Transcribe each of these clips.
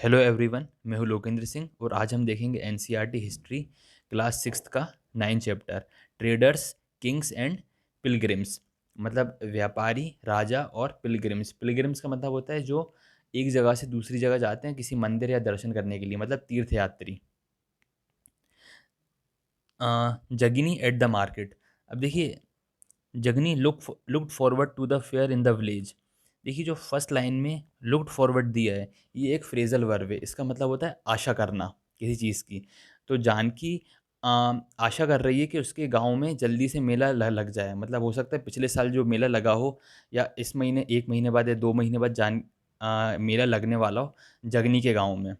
Hello everyone, मैं हूँ लोकेंद्र सिंह और आज हम देखेंगे एनसीईआरटी हिस्ट्री क्लास सिक्स्थ का 9 chapter traders, Kings and pilgrims. मतलब व्यापारी, राजा और पिलग्रिम्स। पिलग्रिम्स का मतलब होता है जो एक जगह से दूसरी जगह जाते हैं किसी मंदिर या दर्शन करने के लिए, मतलब तीर्थयात्री। जगिनी एट द मार्केट। अब देखिए, जगनी looked forward to the fair in the village. देखिए, जो फर्स्ट लाइन में लुकड फॉरवर्ड दिया है, ये एक फ्रेजल वर्ब है। इसका मतलब होता है आशा करना किसी चीज़ की। तो जानकी आशा कर रही है कि उसके गांव में जल्दी से मेला लग जाए। मतलब हो सकता है पिछले साल जो मेला लगा हो, या इस महीने 1 महीने बाद या 2 महीने बाद मेला लगने वाला हो जगनी के गांव में।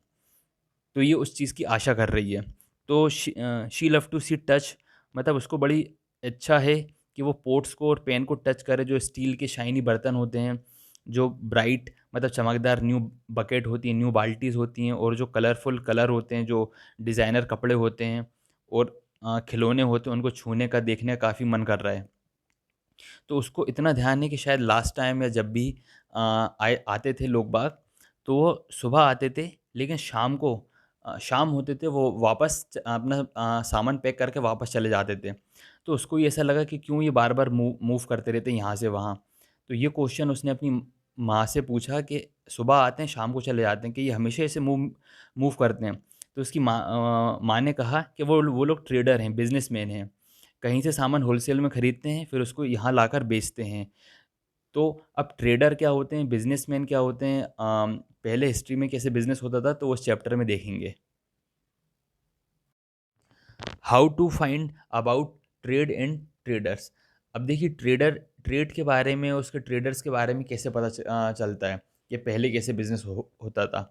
तो ये उस चीज़ की आशा कर रही है। तो she love to see touch, मतलब उसको बड़ी इच्छा है कि वो पोट्स को और पैन को टच करे, जो स्टील के शाइनी बर्तन होते हैं, जो ब्राइट मतलब चमकदार न्यू बकेट होती हैं, न्यू बाल्टीज़ होती हैं, और जो कलरफुल कलर होते हैं, जो डिज़ाइनर कपड़े होते हैं और खिलौने होते हैं, उनको छूने का देखने का काफ़ी मन कर रहा है। तो उसको इतना ध्यान है कि शायद लास्ट टाइम या जब भी आए आते थे लोग बाग, तो वो सुबह आते थे, लेकिन शाम को शाम होते थे वो वापस अपना सामान पैक करके वापस चले जाते थे। तो उसको ये ऐसा लगा कि क्यों ये बार बार मूव करते रहते हैं यहाँ से वहाँ। तो ये क्वेश्चन उसने अपनी माँ से पूछा कि सुबह आते हैं शाम को चले जाते हैं, कि ये हमेशा ऐसे मूव मूव करते हैं। तो उसकी माँ ने कहा कि वो लोग ट्रेडर हैं, बिजनेसमैन हैं, कहीं से सामान होलसेल में खरीदते हैं, फिर उसको यहाँ लाकर बेचते हैं। तो अब ट्रेडर क्या होते हैं, बिजनेसमैन क्या होते हैं, पहले हिस्ट्री में कैसे बिजनेस होता था, तो वो उस चैप्टर में देखेंगे। How to find about trade and traders. अब देखिए, ट्रेड के बारे में, उसके ट्रेडर्स के बारे में कैसे पता चलता है कि पहले कैसे बिजनेस होता था।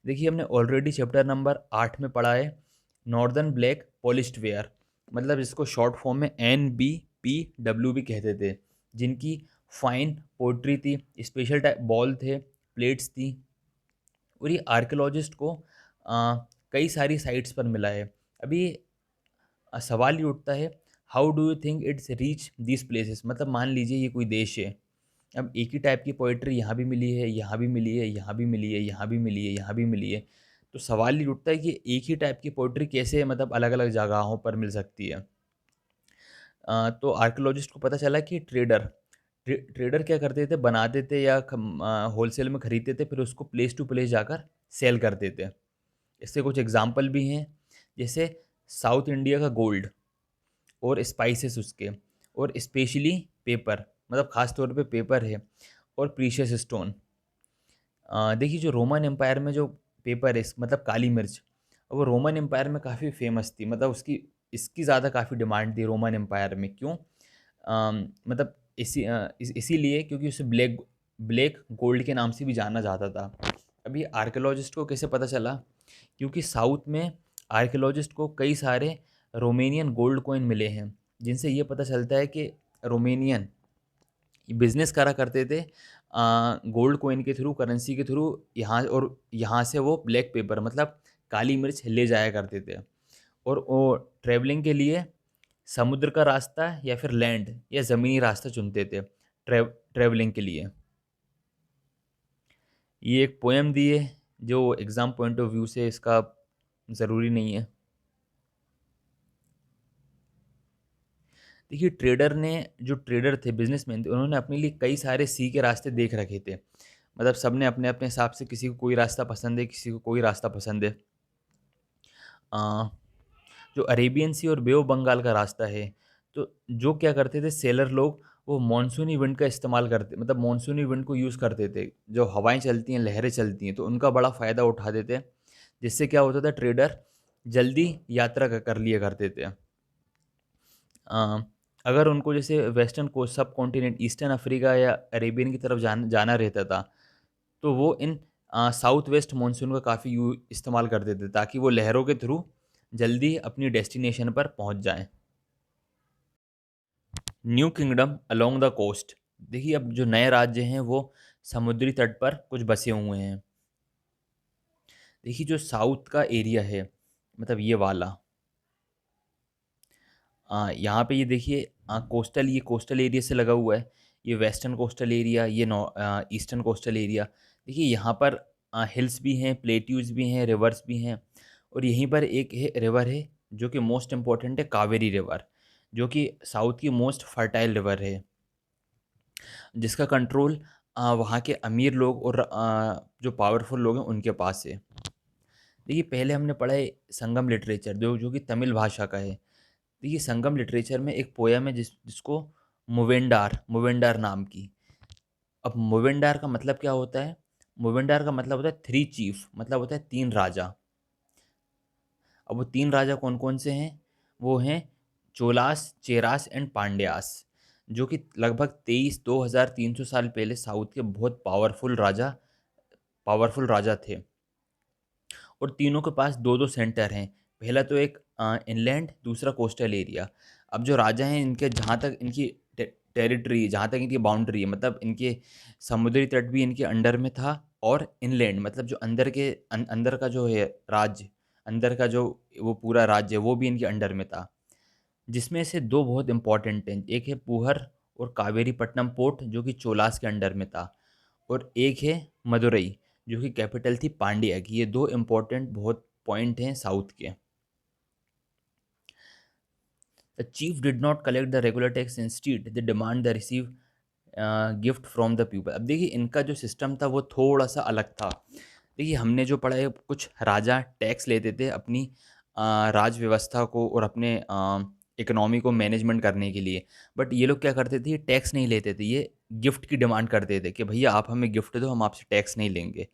देखिए, हमने ऑलरेडी चैप्टर नंबर 8 में पढ़ा है नॉर्दर्न ब्लैक पॉलिश्ड वेयर, मतलब इसको शॉर्ट फॉर्म में NBPW भी कहते थे, जिनकी फाइन पोट्री थी, स्पेशल टाइप बॉल थे, प्लेट्स थी। और ये आर्कियोलॉजिस्ट को कई सारी साइट्स पर मिला है। अभी सवाल ये उठता है, how do you think it's reach this places. मतलब मान लीजिए ये कोई देश है, अब एक ही टाइप की पोइट्री यहाँ भी मिली है, यहाँ भी मिली है, यहाँ भी मिली है, यहाँ भी मिली है, यहाँ भी मिली है। तो सवाल ये उठता है कि एक ही टाइप की पोइट्री कैसे मतलब अलग अलग जगहों पर मिल सकती है। तो आर्कियोलॉजिस्ट को पता चला कि ट्रेडर क्या करते थे, बनाते थे या होलसेल में खरीदते थे, फिर उसको प्लेस टू प्लेस जाकर सेल करते थे। इसके कुछ एग्जाम्पल भी हैं, जैसे साउथ इंडिया का गोल्ड और स्पाइसेस उसके, और स्पेशली पेपर, मतलब खास तौर पे पेपर है, और प्रीशियस स्टोन। देखिए, जो रोमन एम्पायर में जो पेपर है, मतलब काली मिर्च, वो रोमन एम्पायर में काफ़ी फेमस थी। मतलब उसकी इसकी ज़्यादा काफ़ी डिमांड थी रोमन एम्पायर में। क्यों? मतलब इसीलिए क्योंकि उसे ब्लैक ब्लैक गोल्ड के नाम से भी जाना जाता था। अभी आर्कियोलॉजिस्ट को कैसे पता चला? क्योंकि साउथ में आर्कियोलॉजिस्ट को कई सारे रोमेनियन गोल्ड कॉइन मिले हैं, जिनसे ये पता चलता है कि रोमेनियन बिजनेस करा करते थे गोल्ड कॉइन के थ्रू, करेंसी के थ्रू, यहाँ और यहाँ से वो ब्लैक पेपर मतलब काली मिर्च ले जाया करते थे। और वो ट्रैवलिंग के लिए समुद्र का रास्ता या फिर लैंड या ज़मीनी रास्ता चुनते थे ट्रैवलिंग के लिए। ये एक पोएम दी है जो एग्ज़ाम पॉइंट ऑफ व्यू से इसका ज़रूरी नहीं है। देखिए, जो ट्रेडर थे, बिजनेसमैन थे, उन्होंने अपने लिए कई सारे सी के रास्ते देख रखे थे। मतलब सबने अपने अपने हिसाब से, किसी को कोई रास्ता पसंद है, किसी को कोई रास्ता पसंद है। अ, जो अरेबियन सी और बे ऑफ बंगाल का रास्ता है, तो जो क्या करते थे सेलर लोग, वो मानसूनी विंड का इस्तेमाल करते, मतलब मानसूनी विंड को यूज़ करते थे। जो हवाएं चलती हैं, लहरें चलती हैं, तो उनका बड़ा फ़ायदा उठाते थे, जिससे क्या होता था, ट्रेडर जल्दी यात्रा कर लिया करते थे। अ, अगर उनको जैसे वेस्टर्न कोस्ट, सब कॉन्टिनेंट, ईस्टर्न अफ्रीका या अरेबियन की तरफ जाना रहता था, तो वो इन साउथ वेस्ट मानसून का काफ़ी इस्तेमाल करते थे, ताकि वो लहरों के थ्रू जल्दी अपनी डेस्टिनेशन पर पहुंच जाएं। New kingdom along the coast. देखिए, अब जो नए राज्य हैं वो समुद्री तट पर कुछ बसे हुए हैं। देखिए, जो साउथ का एरिया है, मतलब ये वाला, यहाँ पे ये देखिए, ये कोस्टल एरिया से लगा हुआ है। ये वेस्टर्न कोस्टल एरिया, ये ईस्टर्न कोस्टल एरिया। देखिए, यहाँ पर हिल्स भी हैं, प्लेट्यूज भी हैं, रिवर्स भी हैं। और यहीं पर एक है रिवर है जो कि मोस्ट इम्पॉर्टेंट है, कावेरी रिवर, जो कि साउथ की मोस्ट फर्टाइल रिवर है, जिसका कंट्रोल वहाँ के अमीर लोग और जो पावरफुल लोग हैं उनके पास है। देखिए पहले हमने पढ़ा है संगम लिटरेचर, जो जो कि तमिल भाषा का है। देखिए संगम लिटरेचर में एक पोयम है जिसको मूवेंडार मूवेंडार नाम की। अब मूवेंडार का मतलब क्या होता है? मूवेंडार का मतलब होता है थ्री चीफ, मतलब होता है तीन राजा। अब वो तीन राजा कौन कौन से हैं? वो हैं चोलास, चेरास एंड पांड्यास, जो कि लगभग 23,000 साल पहले साउथ के बहुत पावरफुल राजा थे। और तीनों के पास दो दो सेंटर हैं। पहला तो एक इनलैंड, दूसरा कोस्टल एरिया। अब जो राजा हैं इनके जहाँ तक इनकी टेरिटरी, जहाँ तक इनकी बाउंड्री है, मतलब इनके समुद्री तट भी इनके अंडर में था, और इनलैंड मतलब जो अंदर के अंदर का जो है राज्य, अंदर का जो वो पूरा राज्य है वो भी इनके अंडर में था। जिसमें से दो बहुत इंपॉर्टेंट हैं, एक है पुहर और कावेरीपट्टनम पोर्ट जो कि चोलास के अंडर में था, और एक है मदुरई जो कि कैपिटल थी पांड्या की। ये दो इम्पोर्टेंट बहुत पॉइंट हैं साउथ के। The chief did not collect the regular tax, instead they demand the receive gift from the people. अब देखिए इनका जो सिस्टम था वो थोड़ा सा अलग था। देखिए हमने जो पढ़ा है, कुछ राजा टैक्स लेते थे अपनी राज व्यवस्था को और अपने इकोनॉमी को मैनेजमेंट करने के लिए। बट ये लोग क्या करते थे, ये टैक्स नहीं लेते थे, ये गिफ्ट की डिमांड करते थे कि भैया आप हमें गिफ्ट दो, हम आपसे टैक्स नहीं लेंगे।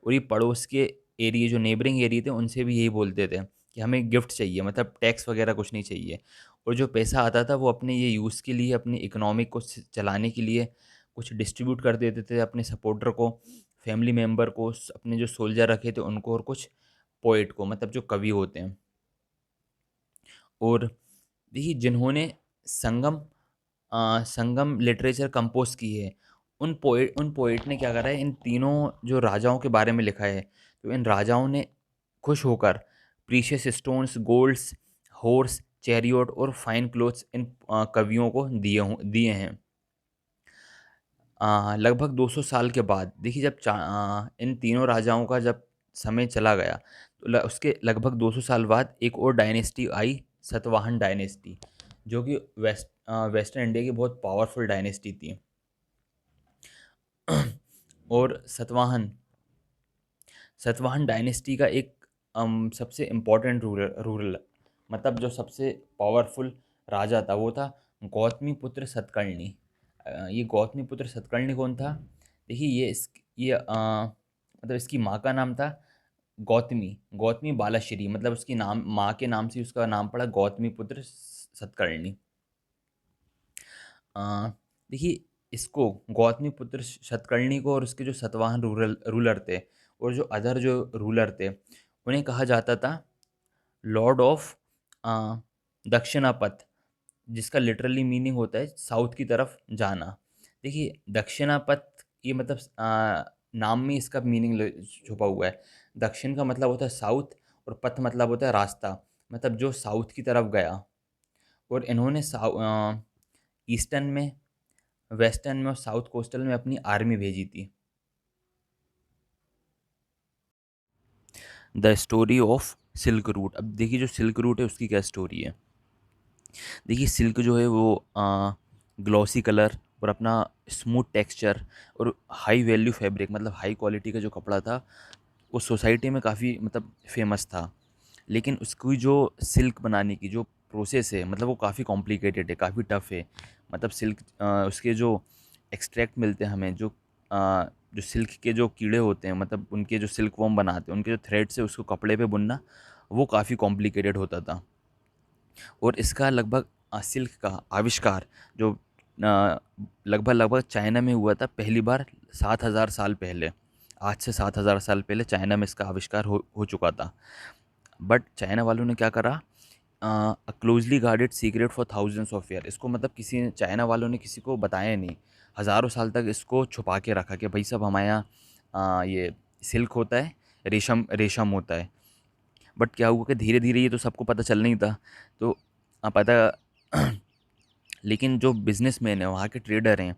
और ये पड़ोस के एरिए, जो नेबरिंग एरिए थे, उनसे भी यही बोलते थे कि हमें गिफ्ट चाहिए, मतलब टैक्स वगैरह कुछ नहीं चाहिए। और जो पैसा आता था वो अपने ये यूज़ के लिए, अपनी इकोनॉमिक को चलाने के लिए कुछ डिस्ट्रीब्यूट कर देते थे अपने सपोर्टर को, फैमिली मेम्बर को, अपने जो सोल्जर रखे थे उनको, और कुछ पोइट को, मतलब जो कवि होते हैं। और देखिए जिन्होंने संगम संगम लिटरेचर कंपोज की है, उन पोइट ने क्या करा है, इन तीनों जो राजाओं के बारे में लिखा है। तो इन राजाओं ने खुश होकर precious stones, golds, horse, chariot और फाइन क्लोथ्स इन कवियों को दिए हैं। लगभग 200 साल के बाद, देखिए जब इन तीनों राजाओं का जब समय चला गया, तो उसके लगभग 200 साल बाद एक और डायनेस्टी आई, सतवाहन डायनेस्टी, जो कि वेस्टर्न इंडिया की बहुत पावरफुल डायनेस्टी थी। और सतवाहन डायनेस्टी का एक सबसे इम्पोर्टेंट रूरल, मतलब जो सबसे पावरफुल राजा था वो था गौतमी पुत्र सतकर्णी। ये गौतमी पुत्र सतकर्णी कौन था? देखिए ये मतलब इसकी माँ का नाम था गौतमी, गौतमी बालाश्री, मतलब उसकी नाम, माँ के नाम से उसका नाम पड़ा गौतमी पुत्र सतकर्णी। अ, देखिए इसको, गौतमी पुत्र सतकर्णी को, और उसके जो सतवाहन रूलर थे और जो अदर जो रूलर थे, उन्हें कहा जाता था लॉर्ड ऑफ दक्षिणापथ, जिसका लिटरली मीनिंग होता है साउथ की तरफ जाना। देखिए दक्षिणापथ, ये मतलब नाम में इसका मीनिंग छुपा हुआ है। दक्षिण का मतलब होता है साउथ, और पथ मतलब होता है रास्ता, मतलब जो साउथ की तरफ गया। और इन्होंने ईस्टर्न में, वेस्टर्न में और साउथ कोस्टल में अपनी आर्मी भेजी थी। The story of silk route. अब देखिए जो सिल्क रूट है उसकी क्या स्टोरी है। देखिए सिल्क जो है वो ग्लॉसी कलर और अपना स्मूथ टेक्सचर और हाई वैल्यू फैब्रिक, मतलब हाई क्वालिटी का जो कपड़ा था, उस सोसाइटी में काफ़ी मतलब फेमस था। लेकिन उसकी जो सिल्क बनाने की जो प्रोसेस है, मतलब वो काफ़ी कॉम्प्लिकेटेड है, काफ़ी टफ है। मतलब सिल्क, उसके जो एक्सट्रैक्ट मिलते हैं हमें, जो सिल्क के जो कीड़े होते हैं, मतलब उनके जो सिल्क वॉर्म बनाते हैं, उनके जो थ्रेड्स है उसको कपड़े पे बुनना, वो काफ़ी कॉम्प्लिकेटेड होता था। और इसका लगभग सिल्क का आविष्कार जो लगभग लगभग चाइना में हुआ था पहली बार 7,000 साल पहले। आज से 7,000 साल पहले चाइना में इसका आविष्कार हो चुका था। बट चाइना वालों ने क्या करा, closely guarded secret for thousands of year, इसको मतलब किसी ने, चाइना वालों ने किसी को बताया नहीं। हज़ारों साल तक इसको छुपा के रखा कि भाई सब हमारे यहाँ ये सिल्क होता है, रेशम रेशम होता है। बट क्या हुआ कि धीरे धीरे ये तो सबको पता चल नहीं था। तो पता लेकिन जो बिजनेसमैन है, वहाँ के ट्रेडर हैं,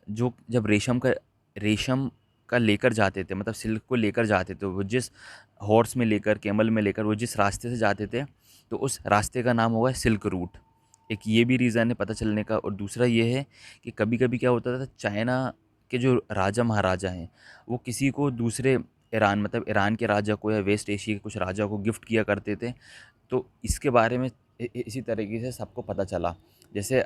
जो जब रेशम का लेकर जाते थे, मतलब सिल्क को लेकर जाते थे, वो जिस हॉर्स में लेकर, कैमल में लेकर वो जिस रास्ते से जाते थे, तो उस रास्ते का नाम होगा सिल्क रूट। एक ये भी रीज़न है पता चलने का। और दूसरा ये है कि कभी-कभी क्या होता था, चाइना के जो राजा महाराजा हैं, वो किसी को दूसरे ईरान, मतलब ईरान के राजा को या वेस्ट एशिया के कुछ राजा को गिफ्ट किया करते थे। तो इसके बारे में इसी तरीके से सबको पता चला। जैसे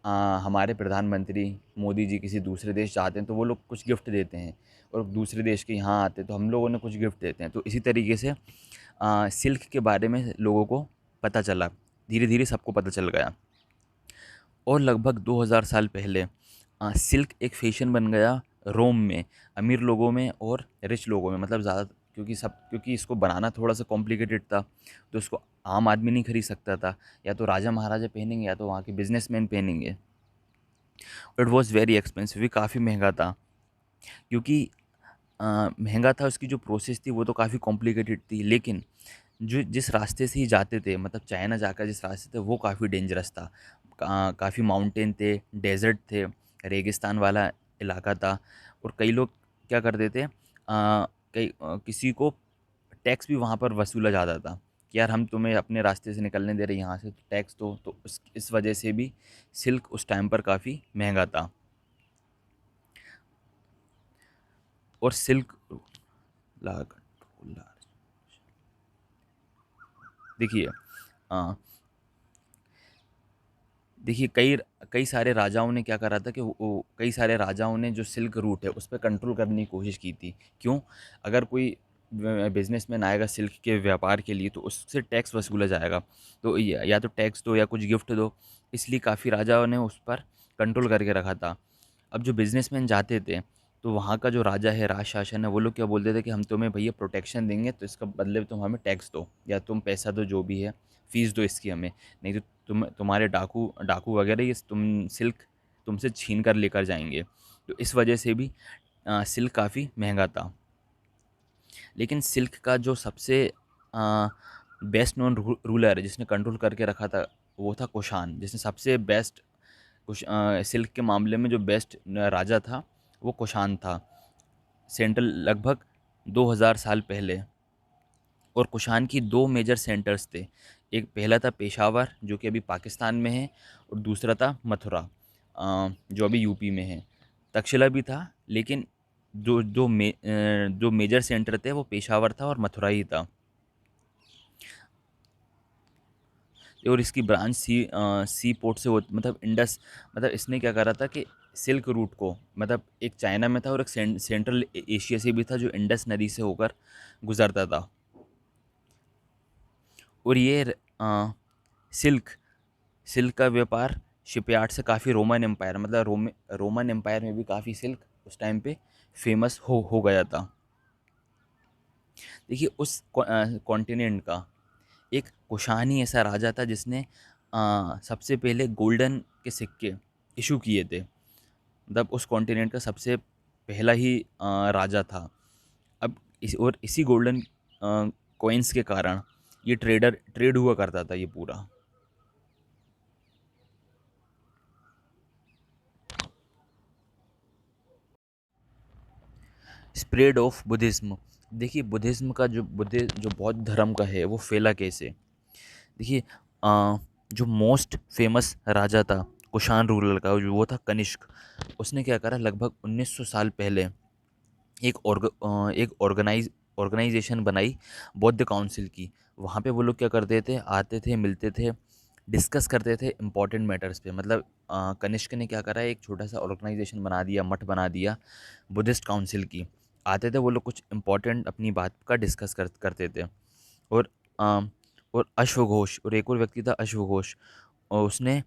हमारे प्रधानमंत्री मोदी जी किसी दूसरे देश जाते हैं तो वो लोग कुछ गिफ्ट देते हैं, और दूसरे देश के यहाँ आते हैं तो हम लोगों ने कुछ गिफ्ट देते हैं। तो इसी तरीके से सिल्क के बारे में लोगों को पता चला, धीरे धीरे सबको पता चल गया। और लगभग 2000 साल पहले सिल्क एक फैशन बन गया रोम में, अमीर लोगों में और रिच लोगों में, मतलब ज़्यादा, क्योंकि इसको बनाना थोड़ा सा कॉम्प्लिकेटेड था, तो इसको आम आदमी नहीं खरीद सकता था। या तो राजा महाराजा पहनेंगे या तो वहाँ के बिजनेसमैन पहनेंगे। इट वॉज़ वेरी एक्सपेंसिव, ये काफ़ी महंगा था। क्योंकि महंगा था, उसकी जो प्रोसेस थी वो तो काफ़ी कॉम्प्लिकेटेड थी, लेकिन जो जिस रास्ते से ही जाते थे, मतलब चाइना जाकर जिस रास्ते थे वो काफ़ी डेंजरस था। काफ़ी माउंटेन थे, डेज़र्ट थे, रेगिस्तान वाला इलाका था। और कई लोग क्या करते थे, किसी को टैक्स भी वहाँ पर वसूला जाता था कि यार हम तुम्हें अपने रास्ते से निकलने दे रहे, यहाँ से टैक्स दो। तो इस वजह से भी सिल्क उस टाइम पर काफ़ी महंगा था। और सिल्क लागत, देखिए, अ, देखिए कई कई सारे राजाओं ने क्या करा था कि कई सारे राजाओं ने जो सिल्क रूट है उस पर कंट्रोल करने की कोशिश की थी। क्यों? अगर कोई बिजनेसमैन आएगा सिल्क के व्यापार के लिए तो उससे टैक्स वसूला जाएगा। तो या तो टैक्स दो या कुछ गिफ्ट दो। इसलिए काफ़ी राजाओं ने उस पर कंट्रोल करके रखा था। अब जो बिजनेसमैन जाते थे, तो वहाँ का जो राजा है, राज शासन है, वो लोग क्या बोलते थे कि हम तुम्हें भैया प्रोटेक्शन देंगे, तो इसका बदले तुम हमें टैक्स दो या तुम पैसा दो, जो भी है फीस दो इसकी हमें, नहीं तो तुम्हारे डाकू डाकू वगैरह ये सिल्क तुमसे छीन कर लेकर जाएंगे। तो इस वजह से भी सिल्क काफ़ी महंगा था। लेकिन सिल्क का जो सबसे बेस्ट नोन रूलर है जिसने कंट्रोल करके रखा था, वो था कुषाण, जिसने सबसे बेस्ट सिल्क के मामले में जो बेस्ट राजा था वो कुषाण था। सेंट्रल लगभग 2000 साल पहले। और कुषाण की दो मेजर सेंटर्स थे। एक पहला था पेशावर जो कि अभी पाकिस्तान में है, और दूसरा था मथुरा जो अभी यूपी में है। तक्षशिला भी था, लेकिन जो मेजर सेंटर थे वो पेशावर था और मथुरा ही था। और इसकी ब्रांच सी पोर्ट से मतलब इंडस, मतलब इसने क्या करा था कि सिल्क रूट को, मतलब एक चाइना में था और एक सेंट्रल एशिया से भी था जो इंडस नदी से होकर गुजरता था। और ये सिल्क सिल्क का व्यापार शिपयार्ड से काफ़ी रोमन एम्पायर, मतलब रोमन एम्पायर में भी काफ़ी सिल्क उस टाइम पे फेमस हो गया था। देखिए उस कॉन्टिनेंट का एक कुषाण ही ऐसा राजा था जिसने सबसे पहले गोल्डन के सिक्के इशू किए थे। मतलब उस कॉन्टिनेंट का सबसे पहला ही राजा था। अब इसी गोल्डन कॉइन्स के कारण ये ट्रेड हुआ करता था ये पूरा। Spread of Buddhism. देखिए बुद्धिज्म का जो बौद्ध धर्म का है वो फैला कैसे। देखिए जो मोस्ट फेमस राजा था कुषाण रूलर का, वो था कनिष्क। उसने क्या करा, लगभग 1900 साल पहले एक ऑर्गेनाइजेशन बनाई, बौद्ध काउंसिल की। वहाँ पे वो लोग क्या करते थे, आते थे, मिलते थे, डिस्कस करते थे इंपॉर्टेंट मैटर्स पे। मतलब कनिष्क ने क्या करा, एक छोटा सा ऑर्गेनाइजेशन बना दिया, मठ बना दिया बुद्धिस्ट काउंसिल की। आते थे वो लोग, कुछ इंपॉर्टेंट अपनी बात का डिस्कस करते थे। और अ, और अश्वघोष, और एक और व्यक्ति था अश्वघोष, और उसने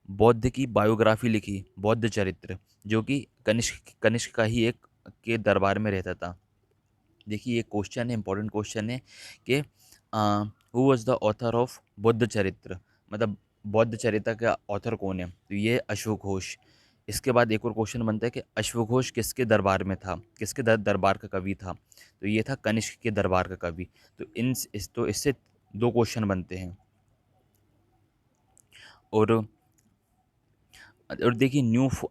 बौद्ध की बायोग्राफी लिखी, बौद्ध चरित्र, जो कि कनिष्क का ही एक के दरबार में रहता था। देखिए ये क्वेश्चन है, इंपॉर्टेंट क्वेश्चन है कि who was the author of Buddha चरित्र, मतलब बौद्ध चरित्र का ऑथर कौन है, तो ये अश्वघोष। इसके बाद एक और क्वेश्चन बनता है कि अश्वघोष किसके दरबार में था, किसके दरबार का कवि था, तो ये था कनिष्क के दरबार का कवि। तो इससे दो क्वेश्चन बनते हैं। और देखिए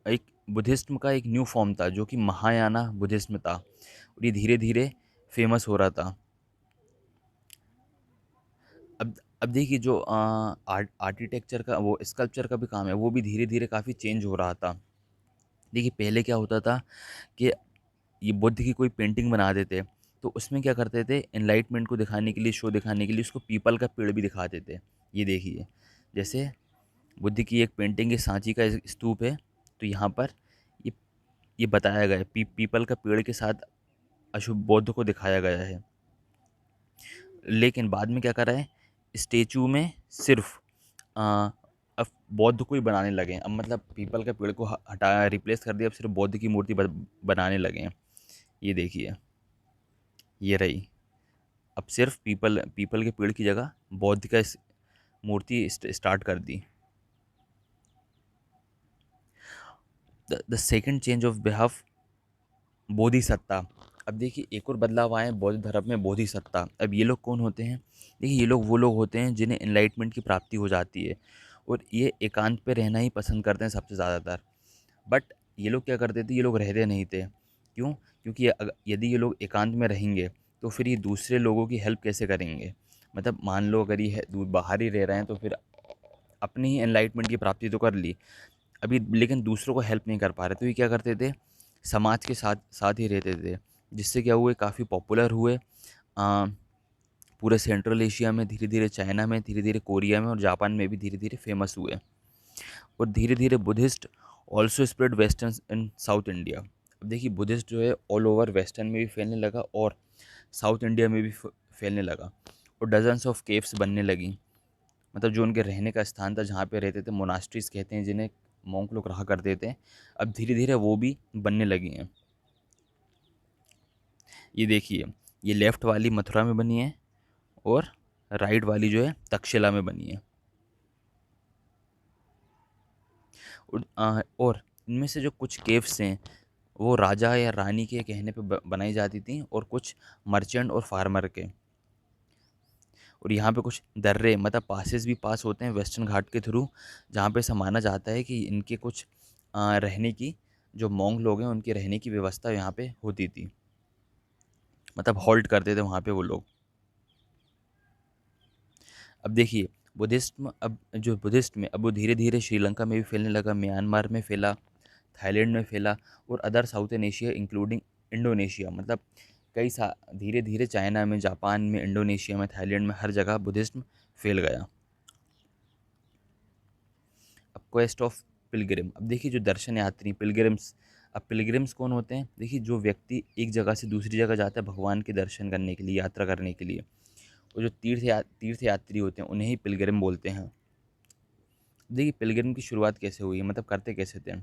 एक बुद्धिज़्म का एक न्यू फॉर्म था जो कि महायाना बुद्धिज़्म था और ये धीरे-धीरे फेमस हो रहा था। अब देखिए जो आर्किटेक्चर का वो स्कल्पचर का भी काम है वो भी धीरे-धीरे काफ़ी चेंज हो रहा था। देखिए पहले क्या होता था कि ये बुद्ध की कोई पेंटिंग बना देते, तो उसमें क्या करते थे एनलाइटमेंट को दिखाने के लिए, शो दिखाने के लिए उसको पीपल का पेड़ भी दिखाते थे। ये देखिए, जैसे बुद्ध की एक पेंटिंग है, सांची का स्तूप है, तो यहाँ पर ये ये बताया गया है पीपल का पेड़ के साथ अशुभ बौद्ध को दिखाया गया है। लेकिन बाद में क्या करा है, स्टेचू में सिर्फ अब बौद्ध को ही बनाने लगे हैं। अब मतलब पीपल के पेड़ को हटाया, रिप्लेस कर दिया, अब सिर्फ बौद्ध की मूर्ति बनाने लगे हैं। ये देखिए, ये रही। अब सिर्फ पीपल पीपल के पेड़ की जगह बौद्ध का मूर्ति स्टार्ट कर दी। The second change of behalf, Bodhisattva. अब देखिए एक और बदलाव आए हैं बौद्ध धर्म में, बोधिसत्ता। अब ये लोग कौन होते हैं? देखिए ये लोग वो लोग होते हैं जिन्हें एनलाइटमेंट की प्राप्ति हो जाती है और ये एकांत पे रहना ही पसंद करते हैं सबसे ज़्यादातर। बट ये लोग क्या करते थे, ये लोग रहते नहीं थे। क्यों? क्योंकि यदि ये लोग एकांत में रहेंगे तो फिर ये दूसरे लोगों की हेल्प कैसे करेंगे? मतलब मान लो अगर ये बाहर ही रह रहे हैं तो फिर अपनी ही एनलाइटमेंट की प्राप्ति तो कर ली, अभी लेकिन दूसरों को हेल्प नहीं कर पा रहे, तो ये क्या करते थे, समाज के साथ साथ ही रहते थे, जिससे क्या हुए, काफ़ी पॉपुलर हुए। आ, पूरे सेंट्रल एशिया में, धीरे धीरे चाइना में, धीरे धीरे कोरिया में और जापान में भी धीरे धीरे फेमस हुए। और धीरे धीरे बुद्धिस्ट ऑल्सो स्प्रेड वेस्टर्न इन साउथ इंडिया। अब देखिए बुद्धिस्ट जो है ऑल ओवर वेस्टर्न में भी फैलने लगा और साउथ इंडिया में भी फैलने लगा और डजन्स ऑफ केव्स बनने लगी। मतलब जो उनके रहने का स्थान था, जहाँ पे रहते थे, मोनास्ट्रीज कहते हैं जिन्हें, मोंक लोग रहा करते थे, अब धीरे धीरे वो भी बनने लगी हैं। ये देखिए, ये लेफ्ट वाली मथुरा में बनी है और राइट वाली जो है तक्षशिला में बनी है। और इनमें से जो कुछ केव्स हैं वो राजा या रानी के कहने पे बनाई जाती थी और कुछ मर्चेंट और फार्मर के। और यहाँ पे कुछ दर्रे मतलब पासेस भी पास होते हैं वेस्टर्न घाट के थ्रू, जहाँ पे ऐसा माना जाता है कि इनके कुछ रहने की, जो मोंग लोग हैं उनकी रहने की व्यवस्था यहाँ पे होती थी, मतलब हॉल्ट करते थे वहाँ पे वो लोग। अब देखिए बुद्धिस्ट अब जो बुद्धिस्ट में अब वो धीरे धीरे श्रीलंका में भी फैलने लगा, म्यांमार में फैला, थाईलैंड में फैला और other southern Asia including Indonesia. मतलब कई सा धीरे धीरे चाइना में, जापान में, इंडोनेशिया में, थाईलैंड में, हर जगह बुद्धिज्म फैल गया। अब क्वेस्ट ऑफ पिलग्रिम। अब देखिए जो दर्शन यात्री पिलग्रिम्स, अब पिलग्रिम्स कौन होते हैं? देखिए जो व्यक्ति एक जगह से दूसरी जगह जाता है भगवान के दर्शन करने के लिए, यात्रा करने के लिए, और जो तीर्थ यात्री होते हैं उन्हें ही पिलग्रिम बोलते हैं। देखिए पिलग्रिम की शुरुआत कैसे हुई, मतलब करते कैसे थे?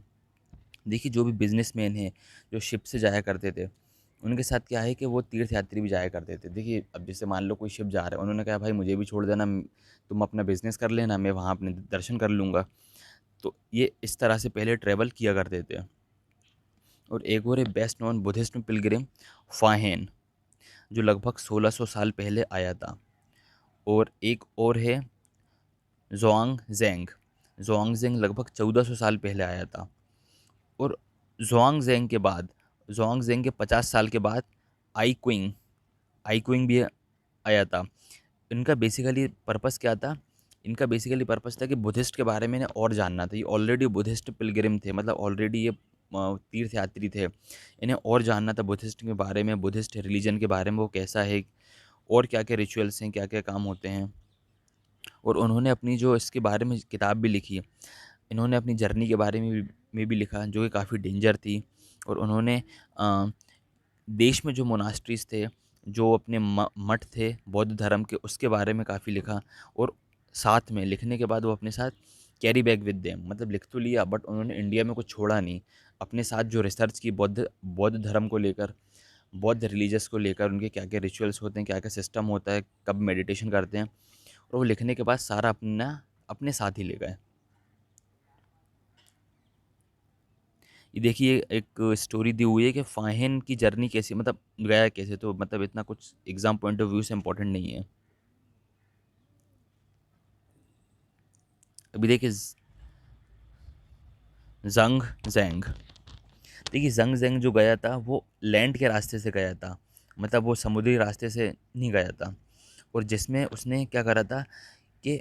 देखिए जो भी बिजनेसमैन हैं जो शिप से जाया करते थे, उनके साथ क्या है कि वो तीर्थ यात्री भी जाया करते थे। देखिए अब जैसे मान लो कोई शिप जा रहा है, उन्होंने कहा भाई मुझे भी छोड़ देना, तुम अपना बिजनेस कर लेना, मैं वहाँ अपने दर्शन कर लूँगा। तो ये इस तरह से पहले ट्रैवल किया करते थे। और एक और है बेस्ट नोन बुद्धिस्ट पिलग्रिम, फाहेन, जो लगभग 1600 साल पहले आया था। और एक और है ज़ुआंग ज़ेंग लगभग 1400 साल पहले आया था। और ज़ुआंग ज़ेंग के 50 साल के बाद आई क्विंग आई क्विंग भी आया था। इनका बेसिकली पर्पस क्या था? इनका बेसिकली पर्पस था कि बुद्धिस्ट के बारे में इन्हें और जानना था। ये ऑलरेडी बुद्धिस्ट पिलग्रिम थे, मतलब ऑलरेडी ये तीर्थ यात्री थे। इन्हें और जानना था बुद्धिस्ट के बारे में, बुद्धिस्ट रिलीजन के बारे में, वो कैसा है और क्या क्या रिचुअल्स हैं, क्या क्या काम होते हैं। और उन्होंने अपनी जो इसके बारे में किताब भी लिखी। इन्होंने अपनी जर्नी के बारे में भी लिखा जो कि काफ़ी डेंजर थी। और उन्होंने देश में जो मोनास्ट्रीज थे, जो अपने मठ थे बौद्ध धर्म के, उसके बारे में काफ़ी लिखा। और साथ में लिखने के बाद वो अपने साथ कैरी बैग विद देम, मतलब लिख तो लिया बट उन्होंने इंडिया में कुछ छोड़ा नहीं। अपने साथ जो रिसर्च की बौद्ध बौद्ध धर्म को लेकर, बौद्ध रिलीजियस को लेकर, उनके क्या क्या रिचुअल्स होते हैं, क्या क्या सिस्टम होता है, कब मेडिटेशन करते हैं, और वो लिखने के बाद सारा अपना अपने साथ ही ले गए। ये देखिए एक स्टोरी दी हुई है कि फाहिन की जर्नी कैसी, मतलब गया कैसे, तो मतलब इतना कुछ एग्जाम पॉइंट ऑफ व्यू से इम्पोर्टेंट नहीं है। अभी देखिए जंग जैंग देखिए ज़ंग ज़ैंग जो गया था वो लैंड के रास्ते से गया था, मतलब वो समुद्री रास्ते से नहीं गया था। और जिसमें उसने क्या करा था कि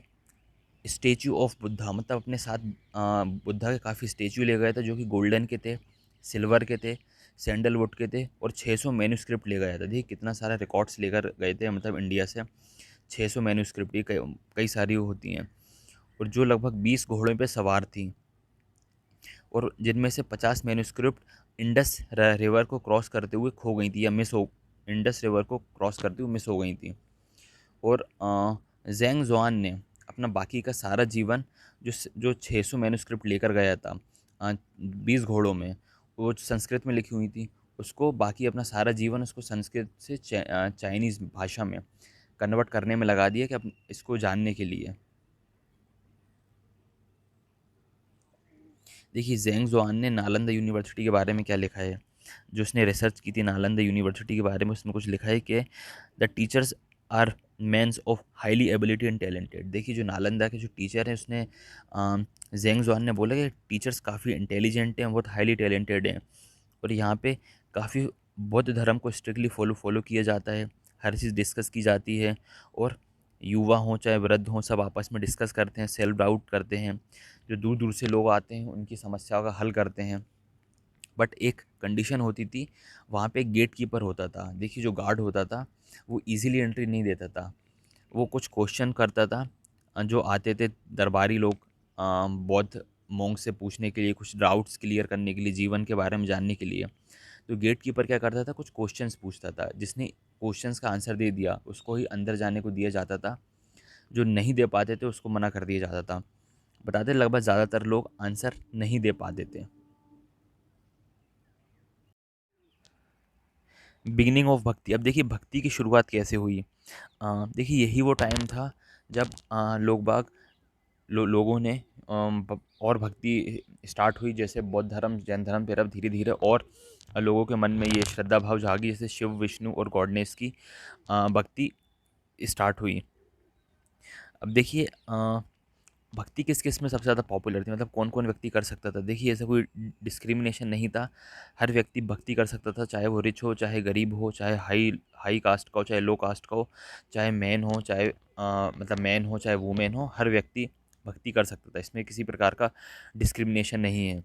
स्टैच्यू ऑफ बुद्धा, मतलब अपने साथ बुद्धा के काफ़ी स्टैच्यू ले गया था जो कि गोल्डन के थे, सिल्वर के थे, सैंडलवुड के थे, और 600 मैन्युस्क्रिप्ट ले गया था। देखिए कितना सारा रिकॉर्ड्स लेकर गए थे, मतलब इंडिया से 600 मैन्युस्क्रिप्ट, ये कई कई सारी होती हैं। और जो लगभग 20 घोड़ों पे सवार थी, और जिनमें से 50 मैन्युस्क्रिप्ट इंडस रिवर को क्रॉस करते हुए खो गई थी, या मिस हो, इंडस रिवर को क्रॉस करते हुए मिस हो गई थी। और ज़ैंग ज़ुआन ने अपना बाकी का सारा जीवन, जो 600 मैन्युस्क्रिप्ट लेकर गया था 20 घोड़ों में, वो संस्कृत में लिखी हुई थी, उसको बाकी अपना सारा जीवन उसको संस्कृत से चाइनीज़ भाषा में कन्वर्ट करने में लगा दिया कि अब इसको जानने के लिए। देखिए ज़ैंग ज़ुआन ने नालंदा यूनिवर्सिटी के बारे में क्या लिखा है, जो उसने रिसर्च की थी नालंदा यूनिवर्सिटी के बारे में, उसमें कुछ लिखा है कि the teachers are men's of highly ability and talented. देखिए जो नालंदा के जो टीचर हैं, उसने ज़ैंग ज़ुआन ने बोला कि टीचर्स काफ़ी इंटेलिजेंट हैं, बहुत हाईली टैलेंटेड हैं, और यहाँ पे काफ़ी बौद्ध धर्म को स्ट्रिक्टली फॉलो किया जाता है, हर चीज़ डिस्कस की जाती है, और युवा हों चाहे वृद्ध हों सब आपस में डिस्कस करते हैं, सेल्फ डाउट करते हैं, जो दूर दूर से लोग आते हैं उनकी समस्याओं का हल करते हैं। बट एक कंडीशन होती थी, वहाँ पे एक गेट कीपर होता था। देखिए जो गार्ड होता था वो इजीली एंट्री नहीं देता था, वो कुछ क्वेश्चन करता था। जो आते थे दरबारी लोग बौद्ध मोंग से पूछने के लिए, कुछ डाउट्स क्लियर करने के लिए, जीवन के बारे में जानने के लिए, तो गेट कीपर क्या करता था, कुछ क्वेश्चंस पूछता था, जिसने क्वेश्चंस का आंसर दे दिया उसको ही अंदर जाने को दिया जाता था, जो नहीं दे पाते थे उसको मना कर दिया जाता था। बताते लगभग ज़्यादातर लोग आंसर नहीं दे पाते थे। बिगिनिंग ऑफ भक्ति, अब देखिए भक्ति की शुरुआत कैसे हुई। देखिए यही वो टाइम था जब लोग बाग लोगों ने और भक्ति स्टार्ट हुई, जैसे बौद्ध धर्म जैन धर्म तरफ धीरे धीरे, और लोगों के मन में ये श्रद्धा भाव जागी, जैसे शिव विष्णु और गॉडनेस की भक्ति स्टार्ट हुई। अब देखिए भक्ति किस किस में सबसे ज़्यादा पॉपुलर थी, मतलब कौन कौन व्यक्ति कर सकता था। देखिए ऐसा कोई डिस्क्रिमिनेशन नहीं था, हर व्यक्ति भक्ति कर सकता था, चाहे वो रिच हो चाहे गरीब हो, चाहे हाई हाई कास्ट का हो चाहे लो कास्ट का हो, चाहे मैन हो चाहे मतलब मैन हो चाहे वुमेन हो, हर व्यक्ति भक्ति कर सकता था, इसमें किसी प्रकार का डिस्क्रिमिनेशन नहीं है।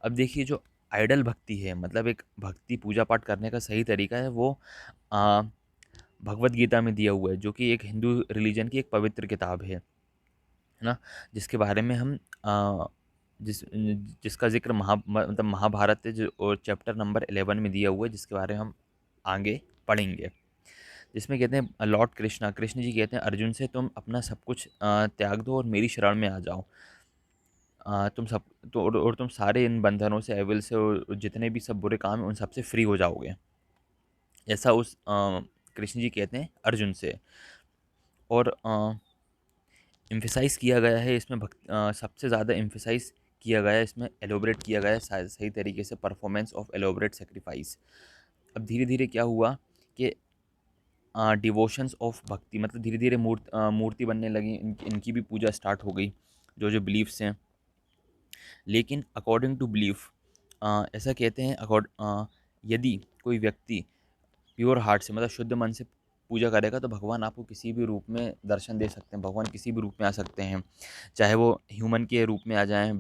अब देखिए जो आइडल भक्ति है, मतलब एक भक्ति पूजा पाठ करने का सही तरीका है, वो आ, भगवत गीता में दिया हुआ है, जो कि एक हिंदू रिलीजन की एक पवित्र किताब है ना, जिसके बारे में हम जिसका ज़िक्र मतलब महाभारत है, जो और चैप्टर नंबर 11 में दिया हुआ है, जिसके बारे में हम आगे पढ़ेंगे। जिसमें कहते हैं लॉर्ड कृष्णा, कृष्ण जी कहते हैं अर्जुन से, तुम अपना सब कुछ त्याग दो और मेरी शरण में आ जाओ। तुम सब तो और तुम सारे इन बंधनों से, एविल से, और जितने भी सब बुरे काम हैं उन सब से फ्री हो जाओगे। ऐसा उस कृष्ण जी कहते हैं अर्जुन से। और एम्फेसाइज़ किया गया है इसमें सबसे ज़्यादा एम्फेसाइज़ किया गया है इसमें, एलोबरेट किया गया है सही तरीके से, परफॉर्मेंस ऑफ एलोबरेट सेक्रीफाइस। अब धीरे धीरे क्या हुआ कि डिवोशंस ऑफ भक्ति, मतलब धीरे धीरे मूर्ति बनने लगी, इनकी भी पूजा स्टार्ट हो गई, जो जो बिलीफ्स हैं। लेकिन अकॉर्डिंग टू बिलीफ ऐसा कहते हैं, यदि कोई व्यक्ति प्योर हार्ट से, मतलब शुद्ध मन से पूजा करेगा, तो भगवान आपको किसी भी रूप में दर्शन दे सकते हैं, भगवान किसी भी रूप में आ सकते हैं, चाहे वो ह्यूमन के रूप में आ जाएँ,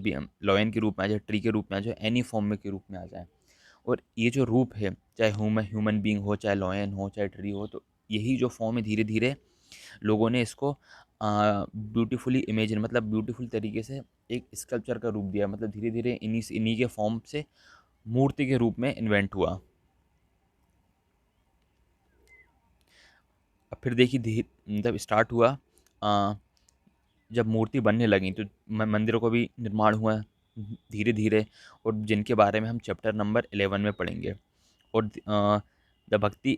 लॉयन के रूप में आ जाए, ट्री के रूप में आ जाए, एनी फॉर्म में के रूप में आ जाए। और ये जो रूप है, चाहे ह्यूमन बीइंग हो, चाहे लॉयन हो, चाहे ट्री हो, तो यही जो फॉर्म है, धीरे धीरे लोगों ने इसको ब्यूटीफुली इमेजिन, मतलब ब्यूटीफुल तरीके से एक स्कल्पचर का रूप दिया, मतलब धीरे धीरे इन्हीं के फॉर्म से मूर्ति के रूप में इन्वेंट हुआ। अब फिर देखिए मतलब स्टार्ट हुआ, अ, जब मूर्ति बनने लगी तो मंदिरों का भी निर्माण हुआ धीरे धीरे, और जिनके बारे में हम चैप्टर नंबर 11 में पढ़ेंगे। और the bhakti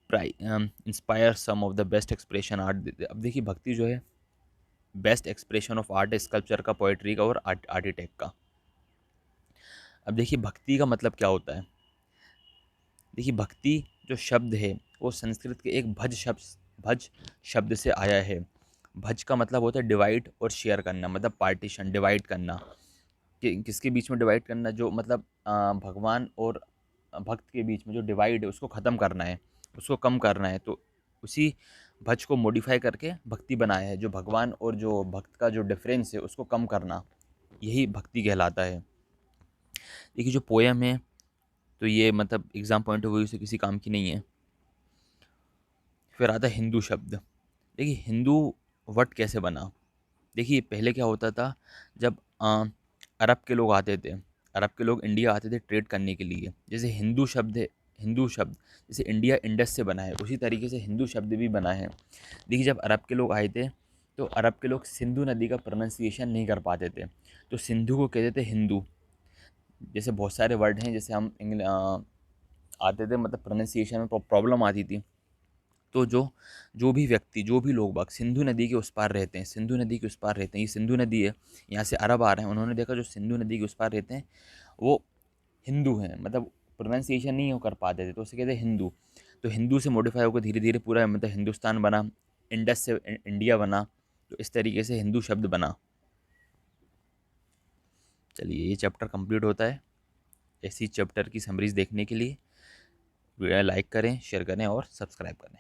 inspire some of the best expression art. अब देखिए भक्ति जो है best expression of art, sculpture का, पोएट्री का और आर्किटेक्ट का। अब देखिए भक्ति का मतलब क्या होता है। देखिए भक्ति जो शब्द है वो संस्कृत के एक भज शब्द से आया है। भज का मतलब होता है डिवाइड और शेयर करना, मतलब पार्टीशन, डिवाइड करना। किसके बीच में डिवाइड करना, जो मतलब भगवान और भक्त के बीच में जो डिवाइड है उसको ख़त्म करना है, उसको कम करना है, तो उसी भज को मॉडिफाई करके भक्ति बनाया है। जो भगवान और जो भक्त का जो डिफरेंस है उसको कम करना, यही भक्ति कहलाता है। देखिए जो पोयम है, तो ये मतलब एग्ज़ाम पॉइंट ऑफ व्यू से किसी काम की नहीं है। फिर आता है हिंदू शब्द। देखिए हिंदू वर्ड कैसे बना। देखिए पहले क्या होता था, जब अरब के लोग आते थे, अरब के लोग इंडिया आते थे ट्रेड करने के लिए, जैसे हिंदू शब्द है, हिंदू शब्द जैसे इंडिया इंडस से बना है, उसी तरीके से हिंदू शब्द भी बना है। देखिए जब अरब के लोग आए थे, तो अरब के लोग सिंधु नदी का प्रोनाउंसिएशन नहीं कर पाते थे, तो सिंधु को कहते थे हिंदू। जैसे बहुत सारे वर्ड हैं, जैसे हम आते थे, मतलब प्रोनाउंसिएशन में प्रॉब्लम आती थी, तो जो जो भी व्यक्ति, जो भी लोग बाग सिंधु नदी के उस पार रहते हैं, सिंधु नदी के उस पार रहते हैं, ये सिंधु नदी है, यहाँ से अरब आ रहे हैं, उन्होंने देखा जो सिंधु नदी के उस पार रहते हैं वो हिंदू हैं, मतलब प्रोनाउंसिएशन नहीं हो कर पाते थे, तो उसे कहते हैं हिंदू। तो हिंदू से मॉडिफाई होकर धीरे धीरे पूरा मतलब हिंदुस्तान बना, इंडस से इंडिया बना, तो इस तरीके से हिंदू शब्द बना। चलिए ये चैप्टर कंप्लीट होता है। ऐसी चैप्टर की समरीज देखने के लिए वीडियो लाइक करें, शेयर करें और सब्सक्राइब करें।